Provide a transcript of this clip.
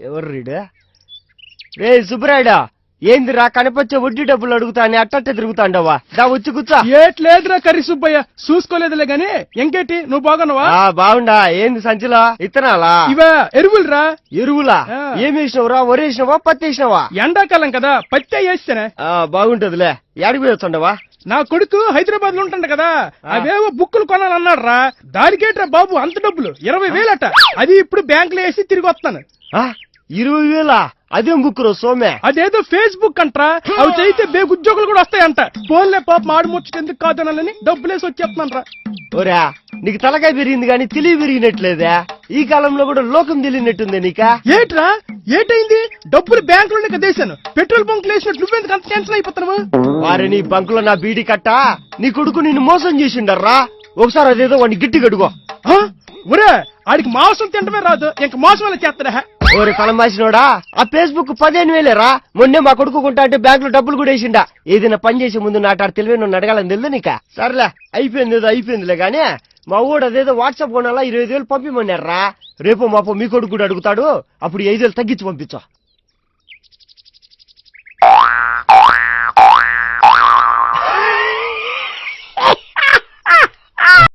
ఎవరు రీడు రే సుబ్బరాయుడా ఏందిరా కనపచ్చే వడ్డీ డబ్బులు అడుగుతా అని అట్టట్టే తిరుగుతాండవా దా వచ్చి కూర్చో. ఏట్లేదురా కర్రీ సుబ్బయ్య చూసుకోలేదులే గాని ఎంకేటి నువ్వు బాగున్నావా? బాగుండా. ఏంది సంచిలో ఇత్తనాలా? ఇవా ఎరువులురా. ఎరువులా? ఏమి వేసినవురా? వరి వేసినవా పత్తి వేసినవా? ఎండాకాలం కదా పత్తి వేస్తేనే బాగుంటదిలే. ఎడికి పోయొచ్చుండవా? నా కొడుకు హైదరాబాద్ లో ఉంటాడు కదా అవేవో బుక్కులు కొనాలన్నాడు రా. దానికేట్రా బాబు అంత డబ్బులు 20,000 అట. అది ఇప్పుడు బ్యాంకులో వేసి తిరిగి వస్తాను. 20,000? అదేం బుక్ రో సోమే? అదేదో ఫేస్బుక్ అంటరా. అవి చేయితే బేగు ఉద్యోగులు కూడా వస్తాయంట. ఫోన్లే పాప మాడుముచ్చట ఎందుకు కాదనాలని డబ్బులేసి వచ్చేస్తున్నాను రా. ఓరా నీకు తలకాయ పెరిగింది గాని తెలివి పెరిగినట్లేదా? ఈ కాలంలో కూడా లోకం తెలియనట్టుంది నీకా? ఏట్రా ఏటైంది? డబ్బులు బ్యాంకులోనే కదేశాను. పెట్రోల్ బంక్ వేసినట్టు నువ్వెందుకు అంత టెన్షన్ అయిపోతున్నావు? వారి నీ బంకులో నా బీడీ కట్ట నీ కొడుకు నిన్ను మోసం చేసిండర్రా. ఒకసారి అదేదో వాడిని గిట్టి గడుగో. ఒరే ఆడికి మాంసం తింటమే రాదు ఇంక మోసం వల్ల చేస్తాడా? ఓరే తలమాసినోడా ఆ ఫేస్బుక్ 15,000 మొన్నే మా కొడుకు కొంటా అంటే బ్యాంక్ లో డబ్బులు కూడా వేసిండా. ఏదైనా పని చేసే ముందు నాటాడు తెలివే నన్ను అడగాలని తెలుదు నీక? సర్లే అయిపోయింది ఏదో అయిపోయిందిలే గానీ మా ఊడు అదేదో వాట్సాప్ కొనాలా 20,000 పంపిమన్నారా. రేపు మాపో మీ కొడుకు కూడా అడుగుతాడు. అప్పుడు 5,000 తగ్గించి పంపించు.